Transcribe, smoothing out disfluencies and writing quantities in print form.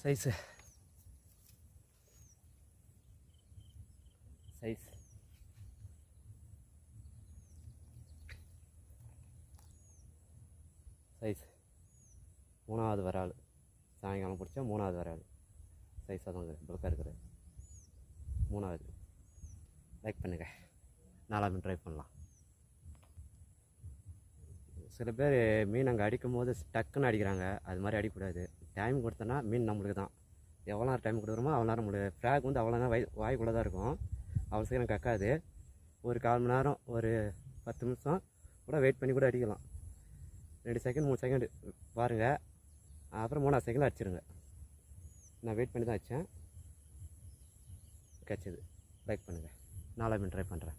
Size size size மூணாவது வரால் சாயங்காலம் பிடிச்சா மூணாவது வரால் சைஸாக தான் இருக்குது புழுக்காக இருக்குது மூணாவது லைக் பண்ணுங்கள் நாலாவது ட்ரை பண்ணலாம். சில பேர் மீன் அங்கே அடிக்கும் போது டக்குன்னு அடிக்கிறாங்க, அது மாதிரி அடிக்கக்கூடாது. டைம் கொடுத்தோன்னா மீன் நம்மளுக்கு தான். எவ்வளோ நேரம் டைம் கொடுக்குறோமோ அவ்வளோ நேரம் நம்மளுக்கு ஃப்ராக் வந்து அவ்வளோ நேரம் வாய்க்குள்ளே தான் இருக்கும், அவ்வளோ சீக்கிரம் கக்காது. ஒரு 1/4 மணி நேரம் ஒரு 10 நிமிஷம் கூட வெயிட் பண்ணி கூட அடிக்கலாம். 2 செகண்ட் 3 செகண்ட் பாருங்கள், அப்புறம் 3ஆவது செகண்ட் அடிச்சிருங்க. நான் வெயிட் பண்ணி தான் வச்சேன், கிடச்சிது. லைக் பண்ணுங்கள், 4ஆவது ட்ரை பண்ணுறேன்.